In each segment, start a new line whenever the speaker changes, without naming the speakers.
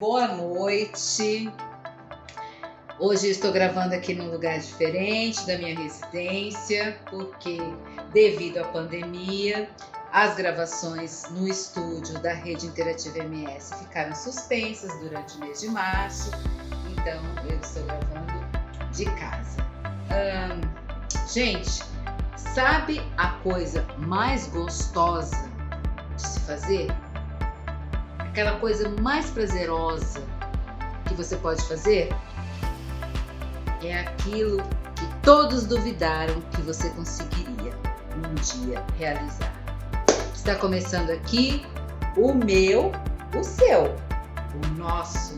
Boa noite. Hoje estou gravando aqui num lugar diferente da minha residência, porque devido à pandemia, as gravações no estúdio da Rede Interativa MS ficaram suspensas durante o mês de março, então eu estou gravando de casa. Gente, sabe a coisa mais gostosa de se fazer? Aquela coisa mais prazerosa que você pode fazer é aquilo que todos duvidaram que você conseguiria um dia realizar. Está começando aqui o seu, o nosso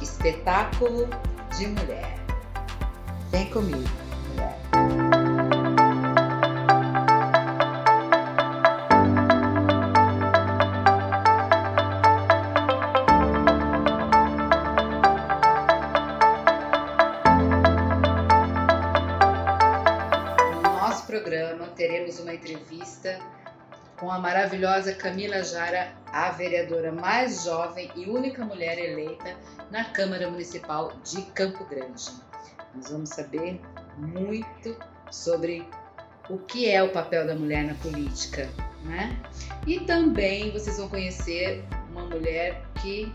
espetáculo de mulher. Vem comigo, mulher. Teremos uma entrevista com a maravilhosa Camila Jara, a vereadora mais jovem e única mulher eleita na Câmara Municipal de Campo Grande. Nós vamos saber muito sobre o que é o papel da mulher na política, né? E também vocês vão conhecer uma mulher que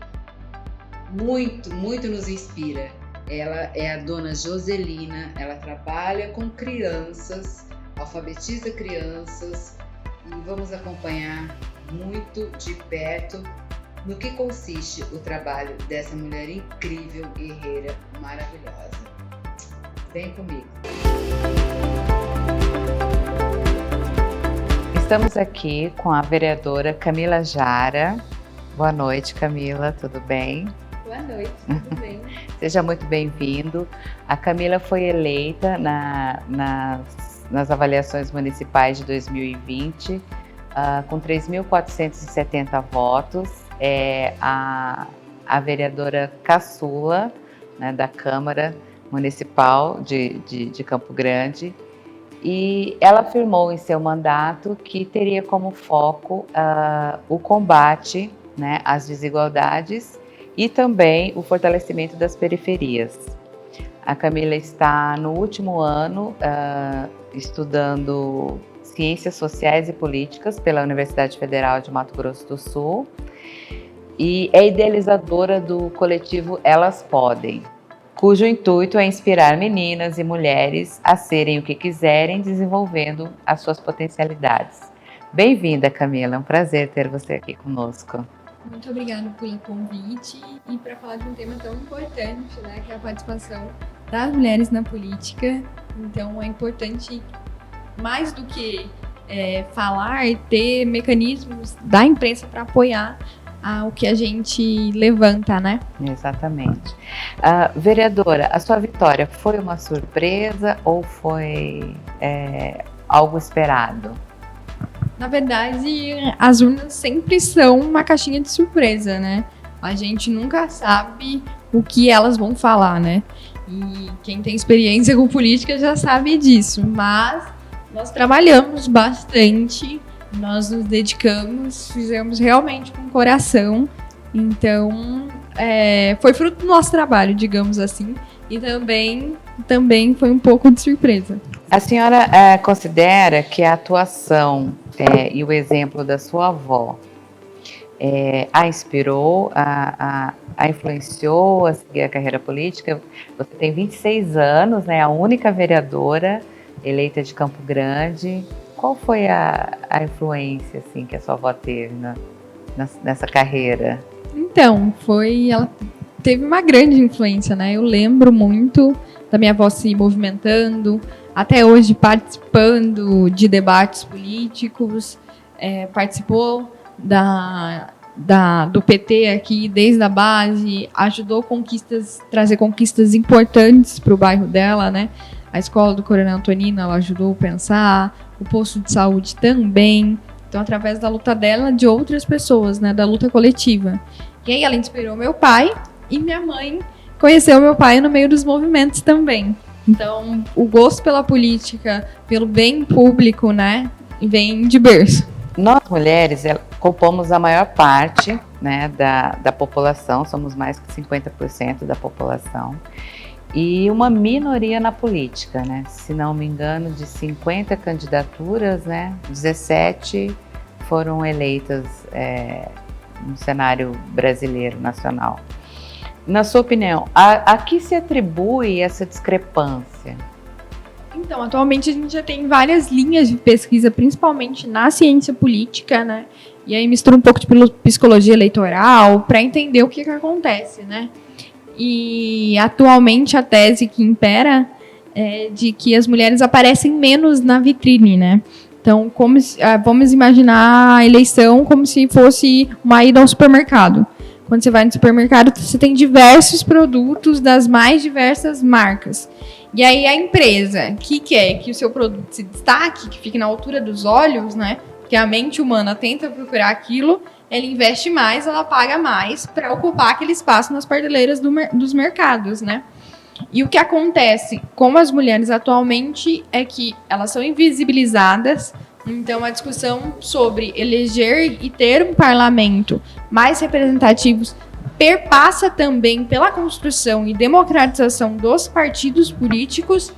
muito nos inspira. Ela é a dona Joselina, ela trabalha com crianças, alfabetiza crianças e vamos acompanhar muito de perto no que consiste o trabalho dessa mulher incrível, guerreira, maravilhosa. Vem comigo. Estamos aqui com a vereadora Camila Jara. Boa noite, Camila, tudo bem?
Boa noite, tudo bem?
Seja muito bem-vindo. A Camila foi eleita nas avaliações municipais de 2020, com 3.470 votos, é a vereadora caçula, né, da Câmara Municipal de Campo Grande, e ela afirmou em seu mandato que teria como foco o combate, né, às desigualdades e também o fortalecimento das periferias. A Camila está no último ano estudando Ciências Sociais e Políticas pela Universidade Federal de Mato Grosso do Sul e é idealizadora do coletivo Elas Podem, cujo intuito é inspirar meninas e mulheres a serem o que quiserem, desenvolvendo as suas potencialidades. Bem-vinda, Camila, é um prazer ter você aqui conosco.
Muito obrigada pelo convite e para falar de um tema tão importante, né, que é a participação das mulheres na política. Então é importante, mais do que falar, ter mecanismos da imprensa para apoiar o que a gente levanta, né?
Exatamente. Vereadora, a sua vitória foi uma surpresa ou foi algo esperado?
Na verdade, as urnas sempre são uma caixinha de surpresa, né? A gente nunca sabe o que elas vão falar, né? E quem tem experiência com política já sabe disso, mas nós trabalhamos bastante, nós nos dedicamos, fizemos realmente com coração, então foi fruto do nosso trabalho, digamos assim, e também foi um pouco de surpresa.
A senhora considera que a atuação e o exemplo da sua avó a inspirou, a influenciou a seguir a carreira política? Você tem 26 anos, né, a única vereadora eleita de Campo Grande. Qual foi a influência assim, que a sua avó teve nessa carreira?
Então, ela teve uma grande influência, né? Eu lembro muito da minha avó se movimentando, até hoje participando de debates políticos, participou do PT aqui desde a base, ajudou trazer conquistas importantes para o bairro dela, né? A escola do Coronel Antonino, ela ajudou a pensar, o posto de saúde também. Então, através da luta dela, de outras pessoas, né? Da luta coletiva. E aí ela inspirou meu pai e minha mãe conheceu meu pai no meio dos movimentos também. Então, o gosto pela política, pelo bem público, né? Vem de berço.
Nós mulheres compomos a maior parte
né, da população, somos mais que 50% da população, e uma minoria na política, né? Se não me engano, de 50 candidaturas, né, 17 foram eleitas no cenário brasileiro, nacional. Na sua opinião, a que se atribui essa discrepância?
Então, atualmente a gente já tem várias linhas de pesquisa, principalmente na ciência política, né? E aí mistura um pouco de psicologia eleitoral para entender o que acontece, né? E atualmente a tese que impera é de que as mulheres aparecem menos na vitrine, né? Então, vamos imaginar a eleição como se fosse uma ida ao supermercado. Quando você vai no supermercado, você tem diversos produtos das mais diversas marcas. E aí a empresa que quer que o seu produto se destaque, que fique na altura dos olhos, né? Porque a mente humana tenta procurar aquilo, ela investe mais, ela paga mais para ocupar aquele espaço nas prateleiras dos mercados, né? E o que acontece com as mulheres atualmente é que elas são invisibilizadas. Então, a discussão sobre eleger e ter um parlamento mais representativos perpassa também pela construção e democratização dos partidos políticos.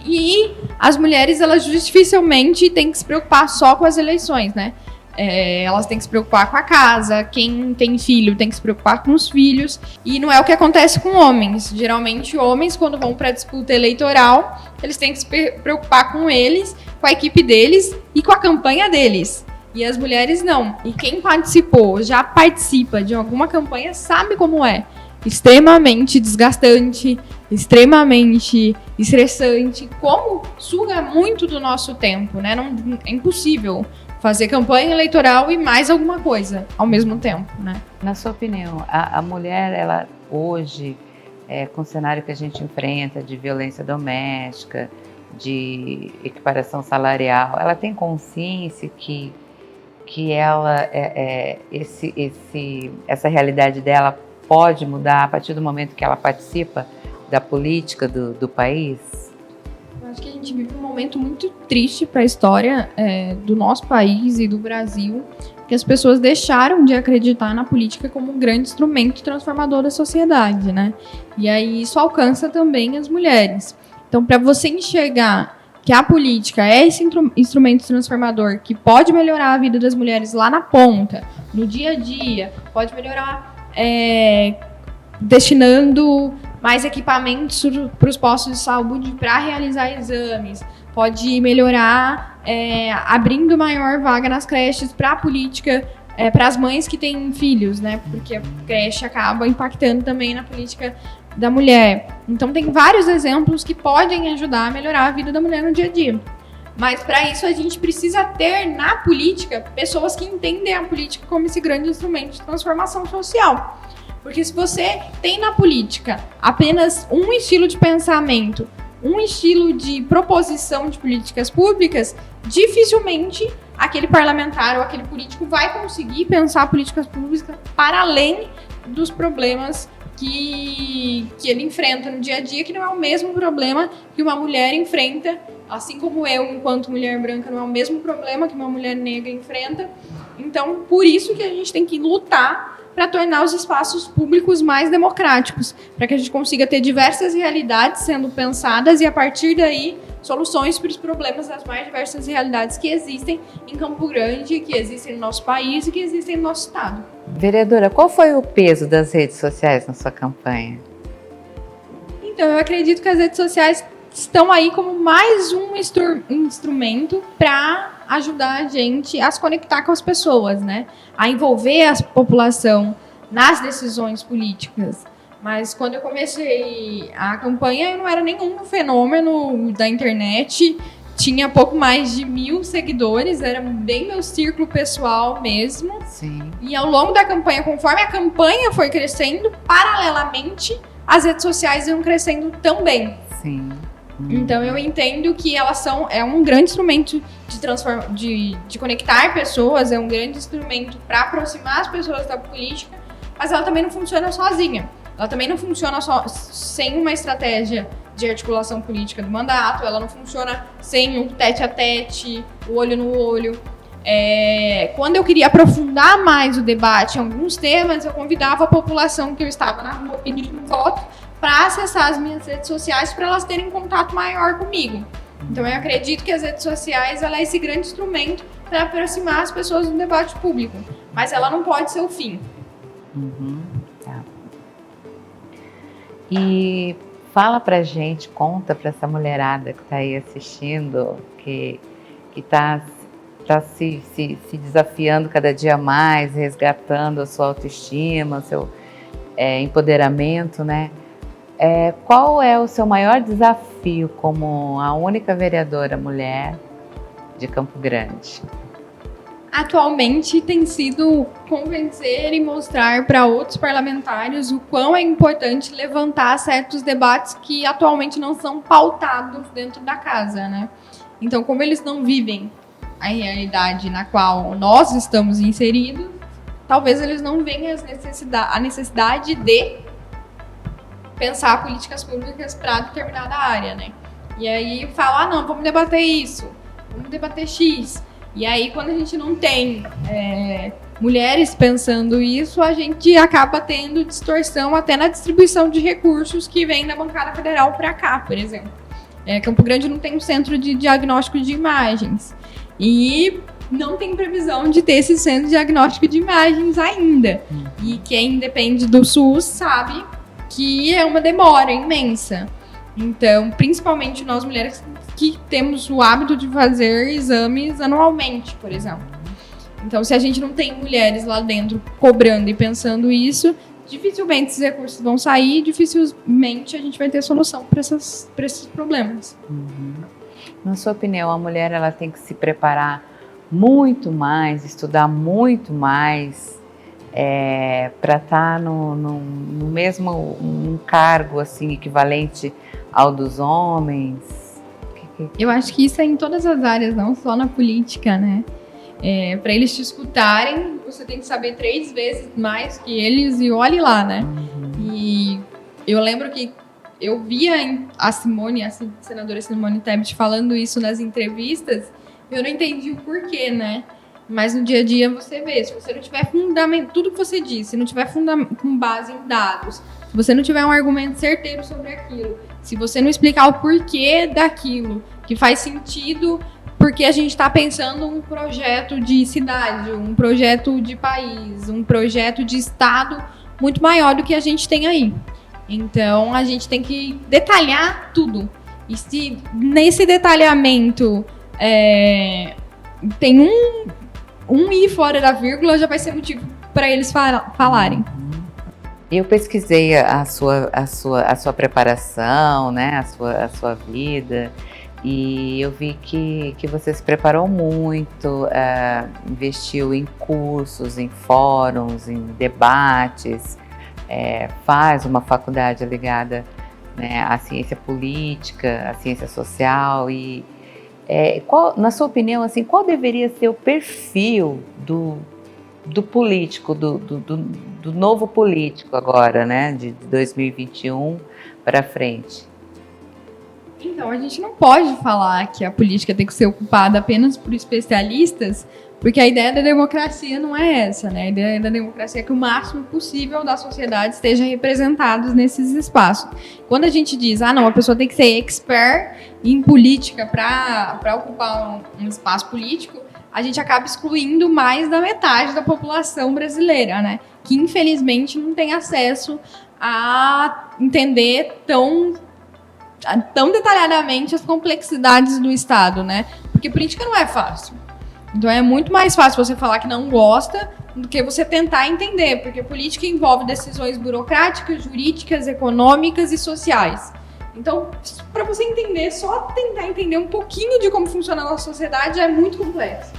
E as mulheres, elas dificilmente têm que se preocupar só com as eleições, né? Elas têm que se preocupar com a casa, quem tem filho tem que se preocupar com os filhos, e não é o que acontece com homens. Geralmente, homens, quando vão para a disputa eleitoral, eles têm que se preocupar com eles, com a equipe deles e com a campanha deles. E as mulheres não. E quem participou, já participa de alguma campanha, sabe como é. Extremamente desgastante, extremamente estressante, como suga muito do nosso tempo, né? Não, é impossível fazer campanha eleitoral e mais alguma coisa ao mesmo tempo, né?
Na sua opinião, a mulher, ela hoje, com o cenário que a gente enfrenta de violência doméstica, de equiparação salarial, ela tem consciência que ela, essa realidade dela pode mudar a partir do momento que ela participa da política do país?
Eu acho que a gente vive um momento muito triste para a história do nosso país e do Brasil, que as pessoas deixaram de acreditar na política como um grande instrumento transformador da sociedade, né? E aí isso alcança também as mulheres. Então, para você enxergar que a política é esse instrumento transformador que pode melhorar a vida das mulheres lá na ponta, no dia a dia, pode melhorar destinando mais equipamentos para os postos de saúde para realizar exames, pode melhorar abrindo maior vaga nas creches para a política, para as mães que têm filhos, né? Porque a creche acaba impactando também na política da mulher. Então tem vários exemplos que podem ajudar a melhorar a vida da mulher no dia a dia. Mas para isso a gente precisa ter na política pessoas que entendem a política como esse grande instrumento de transformação social. Porque se você tem na política apenas um estilo de pensamento, um estilo de proposição de políticas públicas, dificilmente aquele parlamentar ou aquele político vai conseguir pensar políticas públicas para além dos problemas que ele enfrenta no dia a dia, que não é o mesmo problema que uma mulher enfrenta, assim como eu, enquanto mulher branca, não é o mesmo problema que uma mulher negra enfrenta. Então, por isso que a gente tem que lutar para tornar os espaços públicos mais democráticos, para que a gente consiga ter diversas realidades sendo pensadas e, a partir daí, soluções para os problemas das mais diversas realidades que existem em Campo Grande, que existem no nosso país e que existem no nosso estado.
Vereadora, qual foi o peso das redes sociais na sua campanha?
Então, eu acredito que as redes sociais estão aí como mais um instrumento para ajudar a gente a se conectar com as pessoas, né? A envolver a população nas decisões políticas. Mas quando eu comecei a campanha, eu não era nenhum fenômeno da internet, tinha pouco mais de 1.000 seguidores, era bem meu círculo pessoal mesmo.
Sim.
E ao longo da campanha, conforme a campanha foi crescendo, paralelamente, as redes sociais iam crescendo também.
Sim.
Então eu entendo que elas é um grande instrumento de conectar pessoas, é um grande instrumento para aproximar as pessoas da política, mas ela também não funciona sozinha. Ela também não funciona sem uma estratégia de articulação política do mandato, ela não funciona sem o tete-a-tete, o olho no olho. Quando eu queria aprofundar mais o debate em alguns temas, eu convidava a população que eu estava na rua pedindo voto para acessar as minhas redes sociais para elas terem contato maior comigo. Então eu acredito que as redes sociais ela é esse grande instrumento para aproximar as pessoas do debate público, mas ela não pode ser o fim.
Tá. E fala pra gente, conta pra essa mulherada que tá aí assistindo, que tá se desafiando cada dia mais, resgatando a sua autoestima, o seu empoderamento, né? Qual é o seu maior desafio como a única vereadora mulher de Campo Grande?
Atualmente tem sido convencer e mostrar para outros parlamentares o quão é importante levantar certos debates que atualmente não são pautados dentro da casa, né? Então, como eles não vivem a realidade na qual nós estamos inseridos, talvez eles não venham a necessidade de pensar políticas públicas para determinada área, né? E aí fala, não, vamos debater isso, vamos debater X. E aí, quando a gente não tem mulheres pensando isso, a gente acaba tendo distorção até na distribuição de recursos que vem da bancada federal para cá, por exemplo. Campo Grande não tem um centro de diagnóstico de imagens. E não tem previsão de ter esse centro de diagnóstico de imagens ainda. E quem depende do SUS sabe que é uma demora imensa. Então, principalmente nós mulheres que temos o hábito de fazer exames anualmente, por exemplo. Então, se a gente não tem mulheres lá dentro cobrando e pensando isso, dificilmente esses recursos vão sair, dificilmente a gente vai ter solução para esses problemas.
Na sua opinião, a mulher ela tem que se preparar muito mais, estudar muito mais para estar no mesmo cargo assim, equivalente ao dos homens?
Eu acho que isso é em todas as áreas, não só na política, né? Para eles te escutarem, você tem que saber 3 vezes mais que eles e olhe lá, né? E eu lembro que eu via a senadora Simone Tebet falando isso nas entrevistas, eu não entendi o porquê, né? Mas no dia a dia você vê, se você não tiver fundamento, tudo que você disse, se não tiver com base em dados, se você não tiver um argumento certeiro sobre aquilo, se você não explicar o porquê daquilo, que faz sentido, porque a gente está pensando um projeto de cidade, um projeto de país, um projeto de estado muito maior do que a gente tem aí. Então, a gente tem que detalhar tudo. E se nesse detalhamento tem um i fora da vírgula, já vai ser motivo para eles falarem.
Eu pesquisei a sua preparação, né, a sua vida, e eu vi que você se preparou muito, investiu em cursos, em fóruns, em debates, faz uma faculdade ligada, né, à ciência política, à ciência social. E na sua opinião, assim, qual deveria ser o perfil do político, do novo político agora, né, de 2021 para frente?
Então, a gente não pode falar que a política tem que ser ocupada apenas por especialistas, porque a ideia da democracia não é essa, né? A ideia da democracia é que o máximo possível da sociedade esteja representado nesses espaços. Quando a gente diz, não, a pessoa tem que ser expert em política para ocupar um espaço político, a gente acaba excluindo mais da metade da população brasileira, né? Que infelizmente não tem acesso a entender tão detalhadamente as complexidades do Estado, né? Porque política não é fácil. Então é muito mais fácil você falar que não gosta do que você tentar entender, porque política envolve decisões burocráticas, jurídicas, econômicas e sociais. Então, para você entender, só tentar entender um pouquinho de como funciona a nossa sociedade é muito complexo.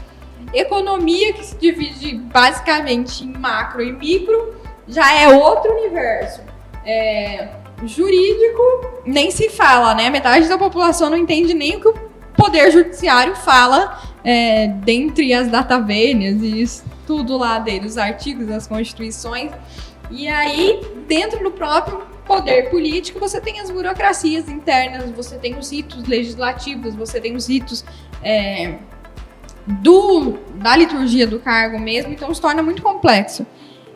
Economia, que se divide basicamente em macro e micro, já é outro universo. Jurídico, nem se fala, né? Metade da população não entende nem o que o Poder Judiciário fala, dentre as datavenas e isso, tudo lá dele, os artigos das constituições. E aí, dentro do próprio poder político, você tem as burocracias internas, você tem os ritos legislativos, você tem os ritos da liturgia do cargo mesmo, então se torna muito complexo.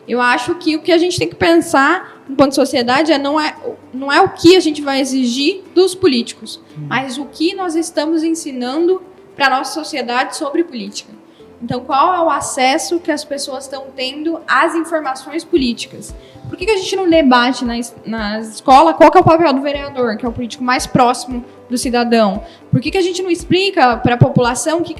Eu acho que o que a gente tem que pensar enquanto sociedade não é o que a gente vai exigir dos políticos, mas o que nós estamos ensinando para a nossa sociedade sobre política. Então, qual é o acesso que as pessoas estão tendo às informações políticas? Por que a gente não debate na escola qual que é o papel do vereador, que é o político mais próximo do cidadão? Por que a gente não explica para a população que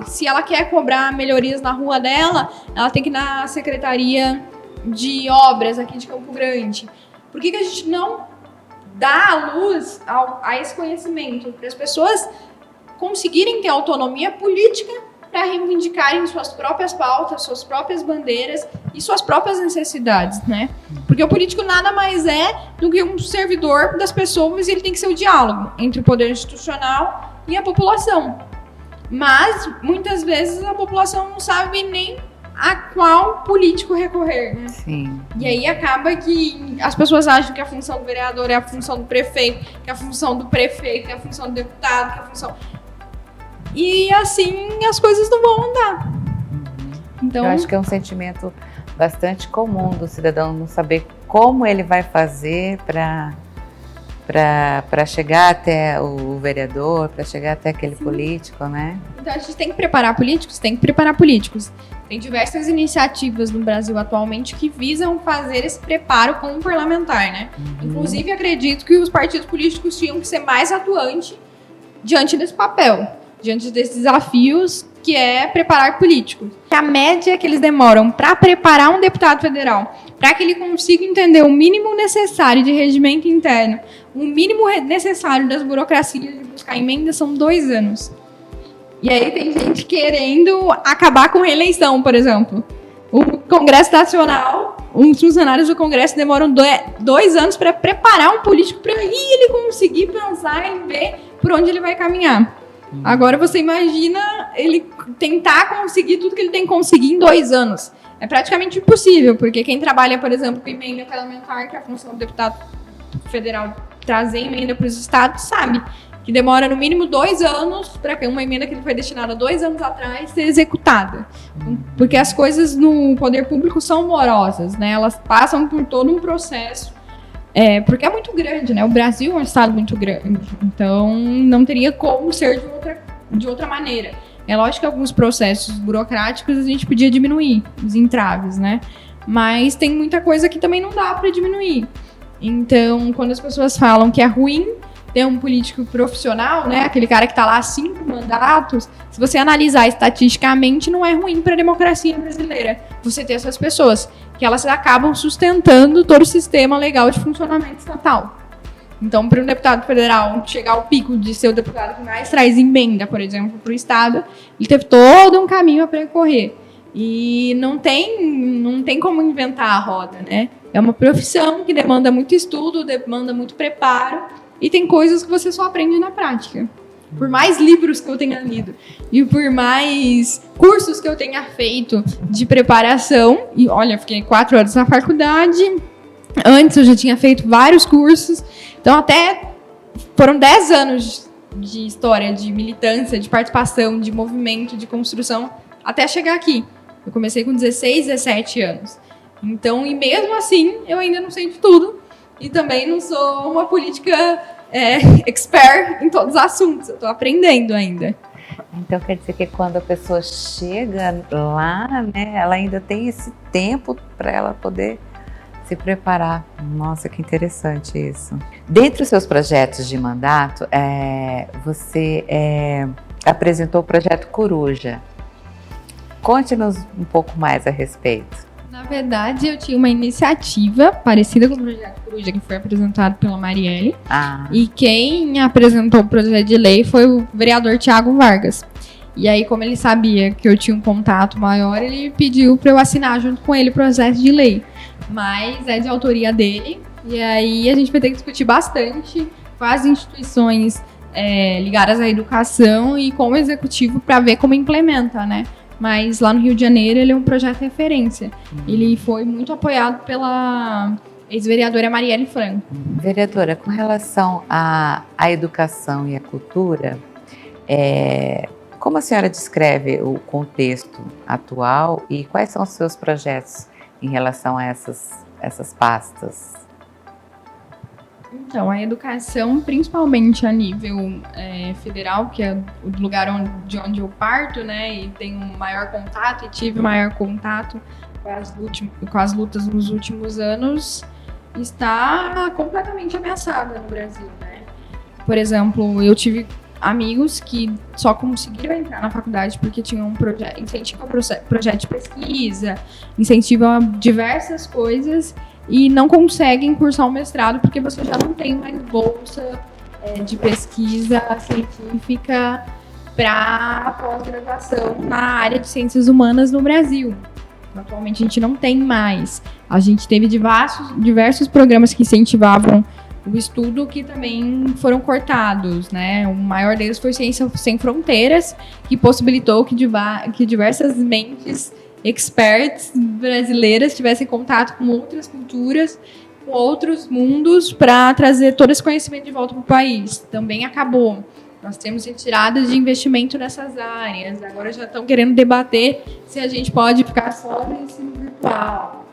se ela quer cobrar melhorias na rua dela, ela tem que ir na Secretaria de Obras aqui de Campo Grande? Por que a gente não dá a luz a esse conhecimento para as pessoas conseguirem ter autonomia política para reivindicarem suas próprias pautas, suas próprias bandeiras e suas próprias necessidades, né? Porque o político nada mais é do que um servidor das pessoas, e ele tem que ser o diálogo entre o poder institucional e a população. Mas, muitas vezes, a população não sabe nem a qual político recorrer, né?
Sim.
E aí acaba que as pessoas acham que a função do vereador é a função do prefeito, que a função do prefeito é a função do deputado, que a função... E assim as coisas não vão andar. Então,
eu acho que é um sentimento bastante comum do cidadão não saber como ele vai fazer para chegar até o vereador, para chegar até aquele político, né? Então
a gente tem que preparar políticos, Tem diversas iniciativas no Brasil atualmente que visam fazer esse preparo com o parlamentar, né? Inclusive, acredito que os partidos políticos tinham que ser mais atuantes diante desse papel, diante desses desafios que é preparar políticos. A média que eles demoram para preparar um deputado federal, para que ele consiga entender o mínimo necessário de regimento interno, o mínimo necessário das burocracias de buscar emendas, são 2 anos. E aí tem gente querendo acabar com reeleição, por exemplo. O Congresso Nacional, os funcionários do Congresso demoram 2 anos para preparar um político para ele conseguir pensar e ver por onde ele vai caminhar. Agora você imagina ele tentar conseguir tudo que ele tem que conseguir em 2 anos. É praticamente impossível, porque quem trabalha, por exemplo, com emenda parlamentar, que é a função do deputado federal trazer emenda para os estados, sabe que demora no mínimo 2 anos para uma emenda que foi destinada 2 anos atrás ser executada. Porque as coisas no poder público são morosas, né? Elas passam por todo um processo. Porque é muito grande, né? O Brasil é um estado muito grande, então não teria como ser de outra maneira. É lógico que alguns processos burocráticos a gente podia diminuir, os entraves, né? Mas tem muita coisa que também não dá para diminuir. Então, quando as pessoas falam que é ruim ter um político profissional, né? Aquele cara que está lá há 5 mandatos, se você analisar estatisticamente, não é ruim para a democracia brasileira você ter essas pessoas, que elas acabam sustentando todo o sistema legal de funcionamento estatal. Então, para um deputado federal chegar ao pico de ser o deputado que mais traz emenda, por exemplo, para o Estado, ele teve todo um caminho a percorrer. E não tem como inventar a roda, né? É uma profissão que demanda muito estudo, demanda muito preparo, e tem coisas que você só aprende na prática. Por mais livros que eu tenha lido e por mais cursos que eu tenha feito de preparação, e olha, eu fiquei 4 anos na faculdade, antes eu já tinha feito vários cursos, então até foram 10 anos de história, de militância, de participação, de movimento, de construção, até chegar aqui. Eu comecei com 16, 17 anos. Então, e mesmo assim, eu ainda não sei de tudo, e também não sou uma política expert em todos os assuntos, eu estou aprendendo ainda.
Então quer dizer que quando a pessoa chega lá, né, ela ainda tem esse tempo para ela poder se preparar. Nossa, que interessante isso. Dentre os seus projetos de mandato, você apresentou o projeto Coruja. Conte-nos um pouco mais a respeito.
Na verdade, eu tinha uma iniciativa parecida com o projeto Coruja, que foi apresentado pela Marielle. E quem apresentou o projeto de lei foi o vereador Tiago Vargas. E aí, como ele sabia que eu tinha um contato maior, ele pediu para eu assinar junto com ele o projeto de lei. Mas é de autoria dele. E aí a gente vai ter que discutir bastante com as instituições ligadas à educação e com o executivo para ver como implementa, né? Mas lá no Rio de Janeiro ele é um projeto de referência. Ele foi muito apoiado pela ex-vereadora Marielle Franco.
Vereadora, com relação à educação e à cultura, Como a senhora descreve o contexto atual e quais são os seus projetos em relação a essas pastas?
Então, a educação, principalmente a nível federal, que é o lugar de onde eu parto, né, e tenho maior contato e tive maior contato com as lutas nos últimos anos, está completamente ameaçada no Brasil, né? Por exemplo, eu tive amigos que só conseguiram entrar na faculdade porque tinham incentivo a projeto de pesquisa, incentivo a diversas coisas, e não conseguem cursar um mestrado porque você já não tem mais bolsa de pesquisa científica para pós-graduação na área de ciências humanas no Brasil. Atualmente a gente não tem mais. A gente teve diversos programas que incentivavam o estudo que também foram cortados, né? O maior deles foi Ciência Sem Fronteiras, que possibilitou que diversas mentes experts brasileiras tivessem contato com outras culturas, com outros mundos, para trazer todo esse conhecimento de volta para o país. Também acabou. Nós temos retiradas de investimento nessas áreas. Agora já estão querendo debater se a gente pode ficar só no ensino virtual.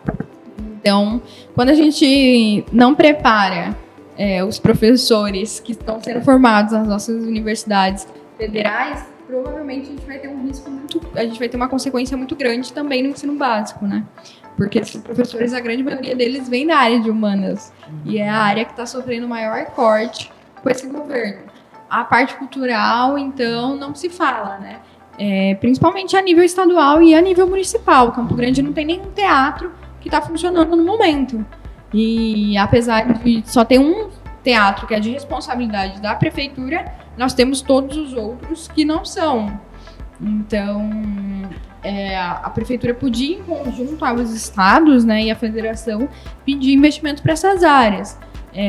Então, quando a gente não prepara os professores que estão sendo formados nas nossas universidades federais, provavelmente a gente vai ter uma consequência muito grande também no ensino básico, né? Porque esses professores, a grande maioria deles vem da área de humanas, e é a área que está sofrendo o maior corte com esse governo. A parte cultural, então, não se fala, né? Principalmente a nível estadual e a nível municipal. Campo Grande não tem nenhum teatro que está funcionando no momento. E apesar de só ter um teatro que é de responsabilidade da prefeitura, nós temos todos os outros que não são. Então, a prefeitura podia, em conjunto aos estados, né, e a federação, pedir investimento para essas áreas.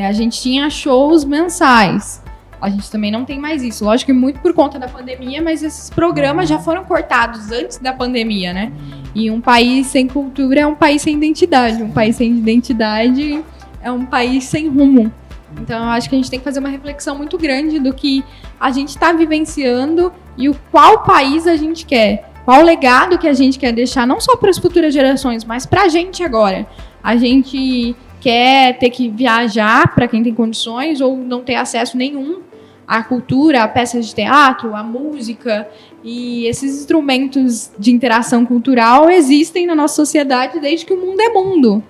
A gente tinha shows mensais. A gente também não tem mais isso. Lógico que muito por conta da pandemia, mas esses programas já foram cortados antes da pandemia, né? E um país sem cultura é um país sem identidade. Um país sem identidade é um país sem rumo. Então, eu acho que a gente tem que fazer uma reflexão muito grande do que a gente está vivenciando e qual país a gente quer. Qual legado que a gente quer deixar, não só para as futuras gerações, mas para a gente agora. A gente quer ter que viajar, para quem tem condições, ou não ter acesso nenhum à cultura, a peças de teatro, à música. E esses instrumentos de interação cultural existem na nossa sociedade desde que o mundo é mundo.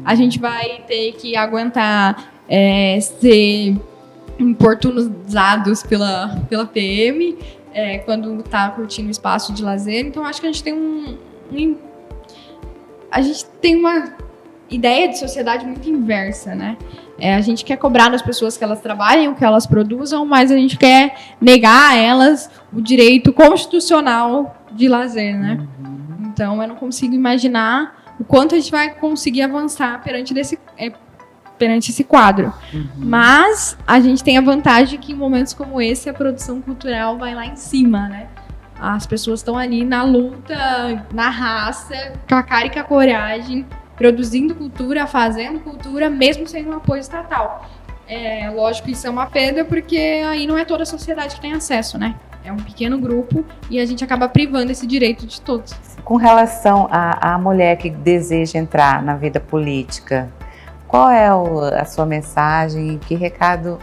A gente vai ter que aguentar ser importunizados pela PM quando está curtindo o espaço de lazer. Então, acho que a gente tem uma ideia de sociedade muito inversa, né? A gente quer cobrar das pessoas que elas trabalhem, o que elas produzam, mas a gente quer negar a elas o direito constitucional de lazer, né? Então, eu não consigo imaginar o quanto a gente vai conseguir avançar perante esse quadro. Mas a gente tem a vantagem que em momentos como esse a produção cultural vai lá em cima, né? As pessoas estão ali na luta, na raça, com a cara e com a coragem, produzindo cultura, fazendo cultura, mesmo sem um apoio estatal. Lógico que isso é uma perda, porque aí não é toda a sociedade que tem acesso, né? É um pequeno grupo e a gente acaba privando esse direito de todos.
Com relação à mulher que deseja entrar na vida política, qual é a sua mensagem? Que recado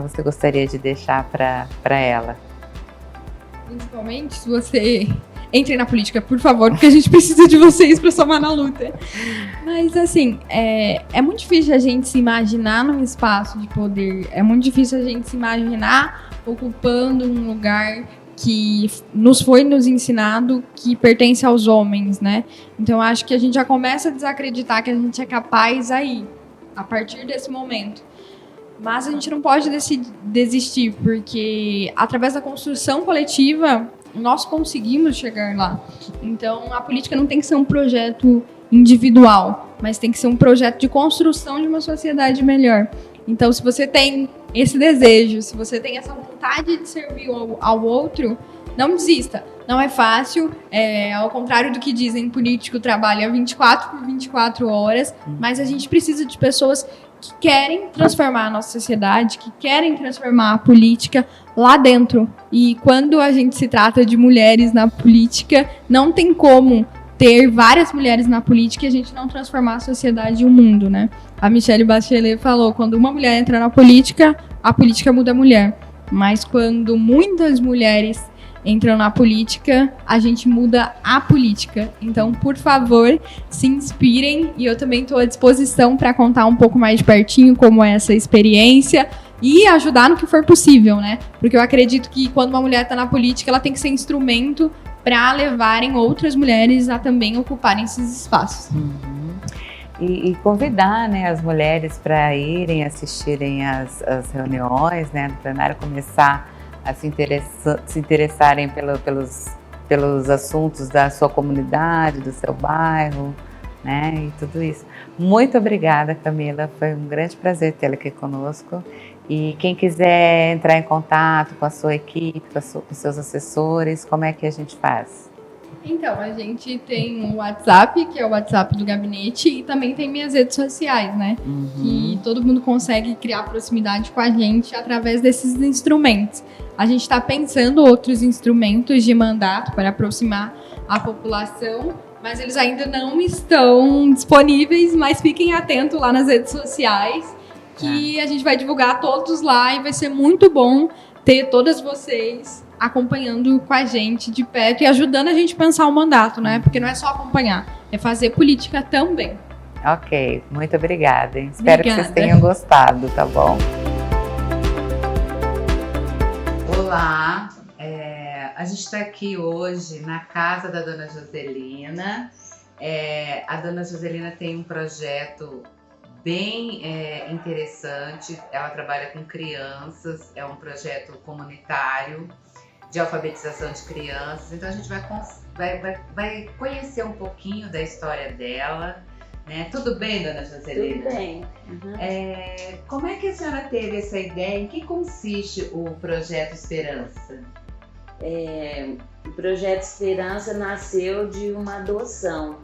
você gostaria de deixar para ela?
Principalmente se você entre na política, por favor, porque a gente precisa de vocês para somar na luta. Mas, assim, é muito difícil a gente se imaginar num espaço de poder. É muito difícil a gente se imaginar ocupando um lugar que nos ensinado que pertence aos homens, né? Então, acho que a gente já começa a desacreditar que a gente é capaz aí, a partir desse momento. Mas a gente não pode desistir, porque através da construção coletiva nós conseguimos chegar lá. Então, a política não tem que ser um projeto individual, mas tem que ser um projeto de construção de uma sociedade melhor. Então, se você tem esse desejo, se você tem essa vontade de servir ao outro, não desista. Não é fácil, ao contrário do que dizem, político trabalha 24 por 24 horas, mas a gente precisa de pessoas que querem transformar a nossa sociedade, que querem transformar a política lá dentro. E quando a gente se trata de mulheres na política, não tem como ter várias mulheres na política e a gente não transformar a sociedade e o mundo, né? A Michelle Bachelet falou, quando uma mulher entra na política, a política muda a mulher. Mas quando muitas mulheres entram na política, a gente muda a política. Então, por favor, se inspirem. E eu também estou à disposição para contar um pouco mais de pertinho como é essa experiência e ajudar no que for possível, né? Porque eu acredito que quando uma mulher está na política, ela tem que ser instrumento para levarem outras mulheres a também ocuparem esses espaços.
E convidar, né, as mulheres para irem assistirem as reuniões, né, do plenário, começar a se interessarem pelos assuntos da sua comunidade, do seu bairro, né, e tudo isso. Muito obrigada, Camila, foi um grande prazer tê-la aqui conosco. E quem quiser entrar em contato com a sua equipe, com seus assessores, como é que a gente faz?
Então, a gente tem um WhatsApp, que é o WhatsApp do gabinete, e também tem minhas redes sociais, né? Que todo mundo consegue criar proximidade com a gente através desses instrumentos. A gente está pensando outros instrumentos de mandato para aproximar a população, mas eles ainda não estão disponíveis, mas fiquem atentos lá nas redes sociais, que a gente vai divulgar todos lá e vai ser muito bom ter todas vocês acompanhando com a gente de perto e ajudando a gente a pensar o mandato, né? Porque não é só acompanhar, é fazer política também.
Ok, muito obrigada, hein? Espero que vocês tenham gostado, tá bom?
Olá, a gente está aqui hoje na casa da Dona Joselina. A Dona Joselina tem um projeto bem interessante, ela trabalha com crianças, é um projeto comunitário de alfabetização de crianças, então a gente vai conhecer um pouquinho da história dela, né? Tudo bem, Dona Joselina?
Tudo bem.
Como é que a senhora teve essa ideia? Em que consiste o Projeto Esperança?
O Projeto Esperança nasceu de uma adoção.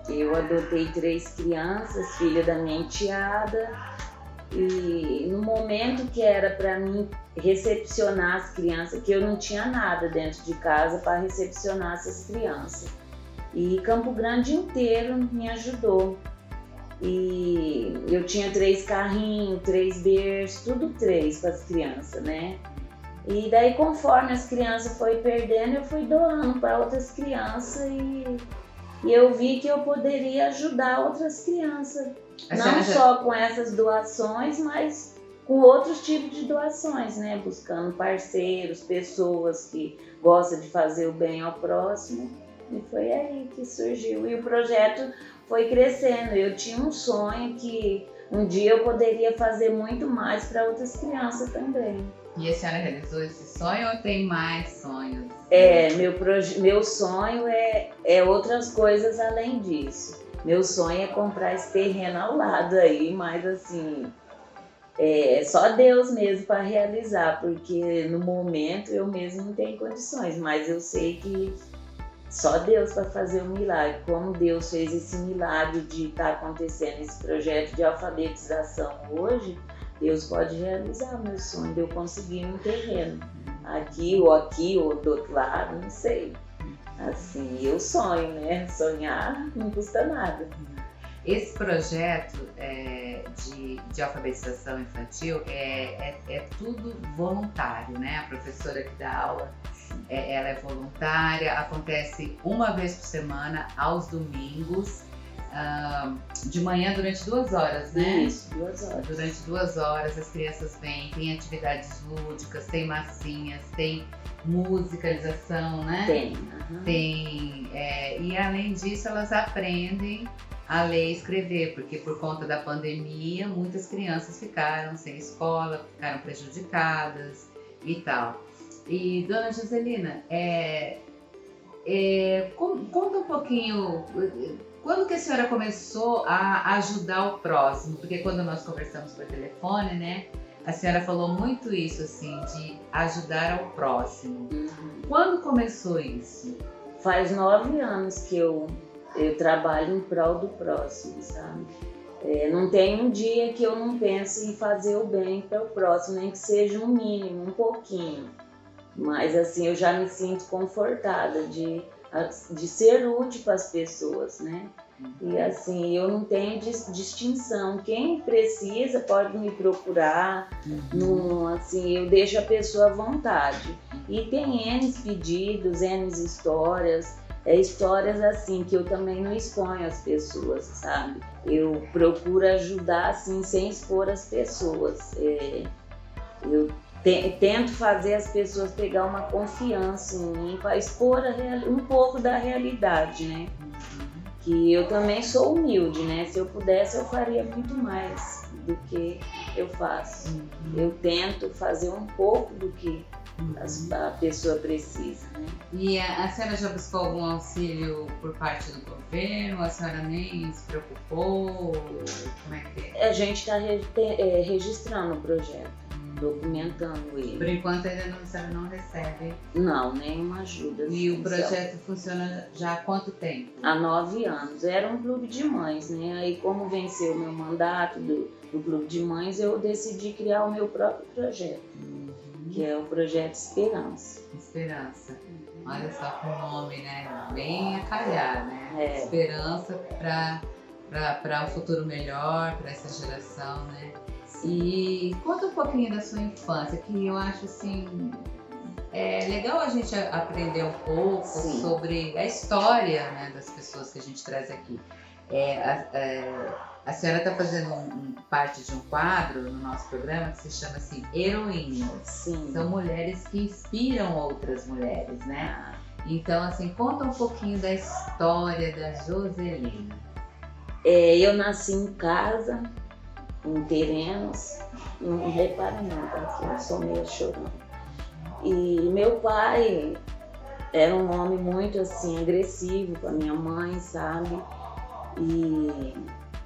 Eu adotei 3 crianças, filha da minha enteada, e no momento que era para mim recepcionar as crianças, que eu não tinha nada dentro de casa para recepcionar essas crianças. E Campo Grande inteiro me ajudou. E eu tinha 3 carrinhos, 3 berços, tudo 3 para as crianças, né? E daí, conforme as crianças foi perdendo, eu fui doando para outras crianças e eu vi que eu poderia ajudar outras crianças. Não só com essas doações, mas com outros tipos de doações, né? Buscando parceiros, pessoas que gostam de fazer o bem ao próximo. E foi aí que surgiu. E o projeto foi crescendo. Eu tinha um sonho que um dia eu poderia fazer muito mais para outras crianças também.
E a senhora realizou esse sonho ou tem mais sonhos?
Meu sonho é outras coisas além disso. Meu sonho é comprar esse terreno ao lado aí, mas assim, só Deus mesmo para realizar, porque no momento eu mesmo não tenho condições, mas eu sei que só Deus para fazer o milagre. Como Deus fez esse milagre de estar acontecendo esse projeto de alfabetização hoje, Deus pode realizar meu sonho de eu conseguir um terreno. Aqui ou do outro lado, não sei. Assim, eu sonho, né? Sonhar não custa nada.
Esse projeto de alfabetização infantil é tudo voluntário, né? A professora que dá aula, ela é voluntária, acontece uma vez por semana, aos domingos, de manhã durante 2 horas, né?
Isso, 2 horas.
Durante 2 horas as crianças vêm, tem atividades lúdicas, tem massinhas, tem musicalização, né? Tem. E além disso elas aprendem a ler e escrever, porque por conta da pandemia muitas crianças ficaram sem escola, ficaram prejudicadas e tal. E Dona Joselina, conta um pouquinho, quando que a senhora começou a ajudar o próximo? Porque quando nós conversamos por telefone, né, a senhora falou muito isso, assim, de ajudar ao próximo. Quando começou isso?
Faz 9 anos que eu trabalho em prol do próximo, sabe? Não tem um dia que eu não pense em fazer o bem para o próximo, nem que seja um mínimo, um pouquinho. Mas assim, eu já me sinto confortada de ser útil para as pessoas, né? E assim, eu não tenho distinção. Quem precisa pode me procurar. Assim, eu deixo a pessoa à vontade. E tem N pedidos, N histórias. Histórias assim que eu também não exponho as pessoas, sabe? Eu procuro ajudar assim sem expor as pessoas. Eu tento fazer as pessoas pegar uma confiança em mim para expor um pouco da realidade, né? Que eu também sou humilde, né? Se eu pudesse, eu faria muito mais do que eu faço. Eu tento fazer um pouco do que a pessoa precisa, né?
E a senhora já buscou algum auxílio por parte do governo? A senhora nem se preocupou? Como é que é?
A gente está registrando o projeto, documentando ele.
Por enquanto ainda a senhora não recebe?
Não, nenhuma ajuda.
E o projeto funciona já há quanto tempo? Há
9 anos. Era um clube de mães, né? Aí como venceu o meu mandato do clube de mães, eu decidi criar o meu próprio projeto, que é o projeto Esperança.
Esperança. Olha só que nome, né? Bem a calhar, né? Esperança para um futuro melhor, para essa geração, né? E conta um pouquinho da sua infância, que eu acho assim, é legal a gente aprender um pouco sobre a história, né, das pessoas que a gente traz aqui. A senhora está fazendo parte de um quadro no nosso programa que se chama assim, Heroínas.
Sim.
São mulheres que inspiram outras mulheres, né? Então, assim, conta um pouquinho da história da Joselina.
Eu nasci em casa, em terrenos, não repara não, tá? Eu sou meio chorando. E meu pai era um homem muito assim, agressivo com a minha mãe, sabe? E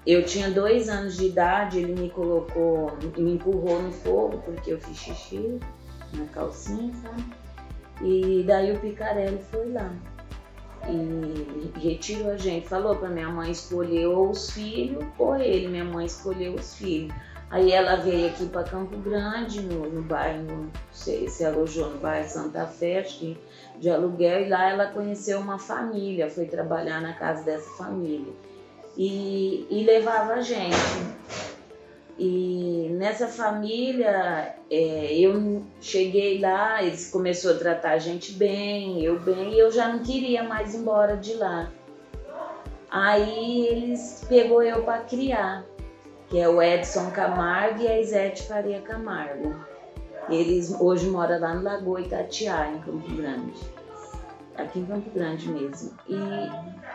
eu tinha 2 anos de idade, ele me empurrou no fogo porque eu fiz xixi na calcinha, sabe? E daí o Picarelli foi lá e retirou a gente. Falou pra minha mãe escolher ou os filhos ou ele. Minha mãe escolheu os filhos. Aí ela veio aqui para Campo Grande, no bairro, se alojou no bairro Santa Fé, de aluguel, e lá ela conheceu uma família, foi trabalhar na casa dessa família e levava a gente. E nessa família, eu cheguei lá, eles começaram a tratar a gente bem, e eu já não queria mais ir embora de lá. Aí eles pegou eu para criar, que é o Edson Camargo e a Isete Faria Camargo. Eles hoje moram lá no Lagoa Itatiaia, em Campo Grande. Aqui em Campo Grande mesmo.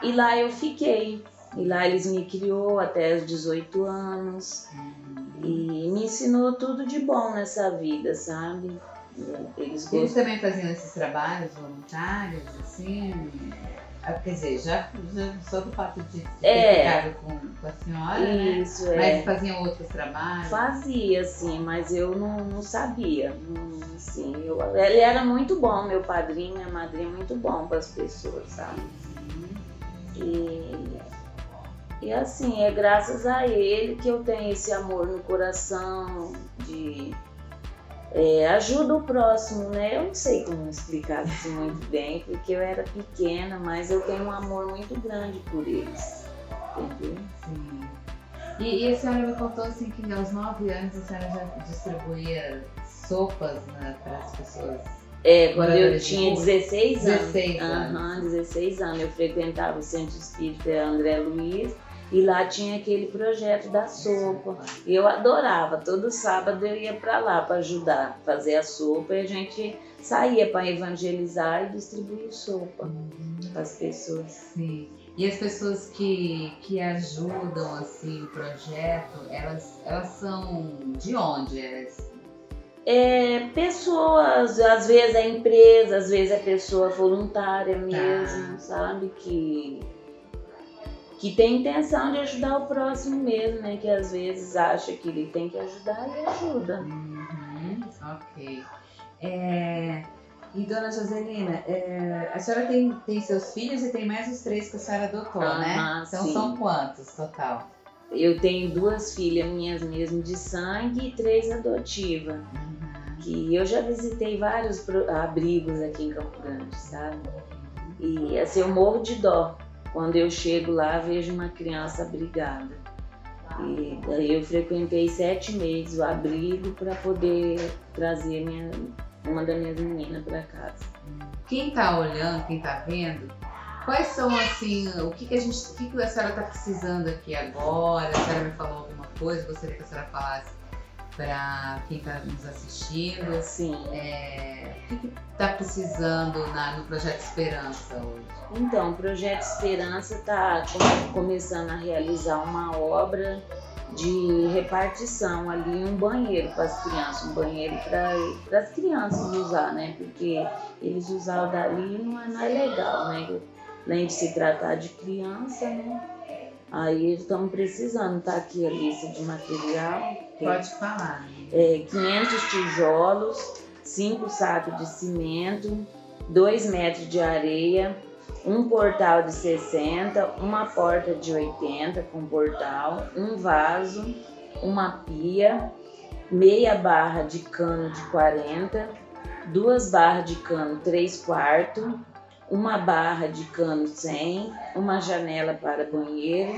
E lá eu fiquei. E lá eles me criou até os 18 anos. E me ensinou tudo de bom nessa vida, sabe?
Eles também faziam esses trabalhos voluntários, assim? Quer dizer, já só do fato de ter ficado com a senhora,
isso,
né? Mas faziam outros trabalhos?
Fazia, sim, mas eu não sabia. Assim, ele era muito bom, meu padrinho, minha madrinha, muito bom para as pessoas, sabe? E assim, é graças a ele que eu tenho esse amor no coração, de ajuda o próximo, né? Eu não sei como explicar isso muito bem, porque eu era pequena, mas eu tenho um amor muito grande por eles, entendeu?
Sim. E a senhora me contou assim que aos 9 anos a senhora já distribuía sopas, né, para as pessoas?
Quando eu tinha 16 anos.
16 anos.
16 anos. Eu frequentava o Centro Espírita André Luiz e lá tinha aquele projeto da sopa. E eu adorava. Todo sábado eu ia para lá para ajudar a fazer a sopa e a gente saía para evangelizar e distribuir sopa para as pessoas.
Sim. E as pessoas que ajudam assim, o projeto, elas são de onde?
Pessoas, às vezes é empresa, às vezes é pessoa voluntária mesmo, sabe? Que tem intenção de ajudar o próximo mesmo, né? Que às vezes acha que ele tem que ajudar e ajuda.
Ok. E dona Joselina, a senhora tem seus filhos e tem mais os 3 que a senhora adotou, né? Então
sim.
São quantos total?
eu tenho 2 filhas minhas mesmo de sangue e 3 adotivas. Que eu já visitei vários abrigos aqui em Campo Grande, sabe? E assim, eu morro de dó. Quando eu chego lá, vejo uma criança abrigada. E daí eu frequentei 7 meses o abrigo para poder trazer uma das minhas meninas para casa.
Quem tá olhando, quem tá vendo, quais são assim, o que a senhora está precisando aqui agora? A senhora me falou alguma coisa, gostaria que a senhora falasse para quem está nos assistindo.
Sim.
O que está precisando no Projeto Esperança hoje?
Então, o Projeto Esperança está começando a realizar uma obra de repartição ali, um banheiro para as crianças, um banheiro para as crianças usar, né? Porque eles usar o dali não é legal, né? Além de se tratar de criança, né? Aí estamos precisando, tá aqui a lista de material.
Pode falar.
500 tijolos, 5 sacos de cimento, 2 metros de areia, um portal de 60, uma porta de 80 com portal, um vaso, uma pia, meia barra de cano de 40, 2 barras de cano 3/4, uma barra de cano 100, uma janela para banheiro,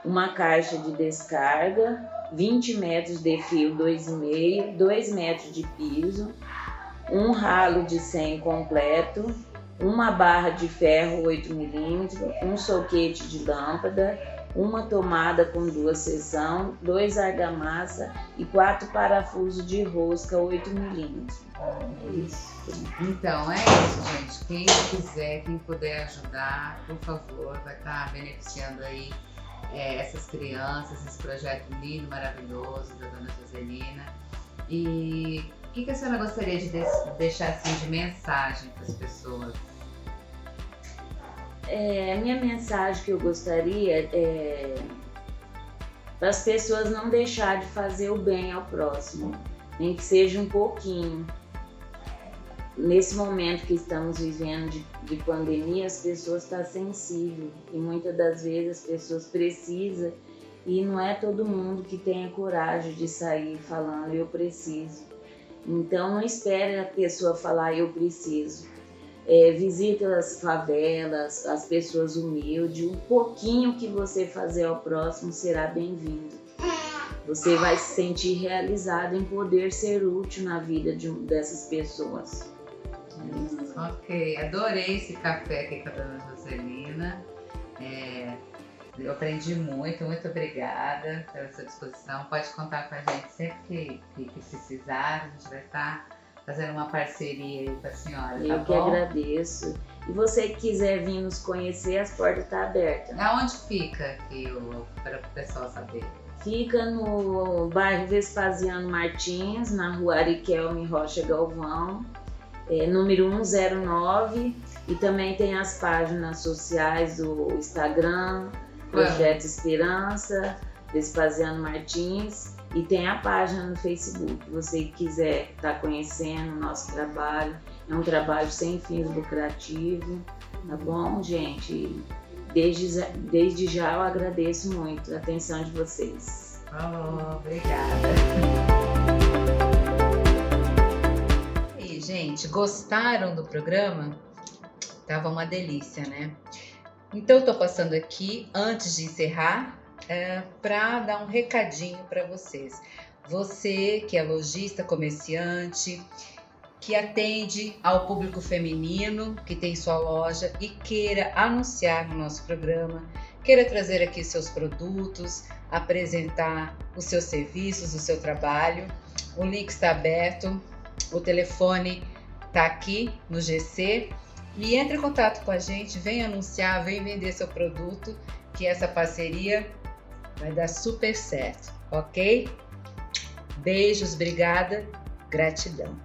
uma caixa de descarga, 20 metros de fio 2,5, 2 metros de piso, um ralo de 100 completo, uma barra de ferro 8 mm, um soquete de lâmpada, uma tomada com 2 seções, 2 argamassa e 4 parafusos de rosca 8 mm.
Então é isso, gente. Quem quiser, quem puder ajudar, por favor, vai estar beneficiando aí essas crianças, esse projeto lindo, maravilhoso da Dona Joselina. E o que a senhora gostaria de deixar assim, de mensagem para as pessoas?
A minha mensagem que eu gostaria é para as pessoas não deixar de fazer o bem ao próximo, nem que seja um pouquinho. Nesse momento que estamos vivendo de pandemia, as pessoas estão sensíveis e muitas das vezes as pessoas precisam e não é todo mundo que tem a coragem de sair falando eu preciso. Então não espere a pessoa falar eu preciso. Visita as favelas, as pessoas humildes, um pouquinho que você fazer ao próximo será bem-vindo. Você vai se sentir realizado em poder ser útil na vida dessas pessoas.
Ok, adorei esse café aqui com a Dona Joselina. Eu aprendi muito obrigada pela sua disposição. Pode contar com a gente sempre que precisar, a gente vai estar fazendo uma parceria aí com a senhora, tá bom?
Eu que agradeço. E você que quiser vir nos conhecer, as portas estão abertas.
Aonde fica aqui para o pessoal saber?
Fica no bairro Vespasiano Martins, na rua Ariquelme Rocha Galvão, número 109. E também tem as páginas sociais do Instagram, Projeto Esperança, Vespasiano Martins. E tem a página no Facebook, você quiser estar conhecendo o nosso trabalho. É um trabalho sem fins lucrativos, tá bom, gente? Desde já eu agradeço muito a atenção de vocês.
Obrigada. E, gente, gostaram do programa? Tava uma delícia, né? Então eu tô passando aqui, antes de encerrar, para dar um recadinho para vocês. Você que é lojista, comerciante, que atende ao público feminino, que tem sua loja e queira anunciar no nosso programa, queira trazer aqui seus produtos, apresentar os seus serviços, o seu trabalho, o link está aberto, o telefone está aqui no GC e entre em contato com a gente, vem anunciar, vem vender seu produto, que essa parceria vai dar super certo, ok? Beijos, obrigada, gratidão.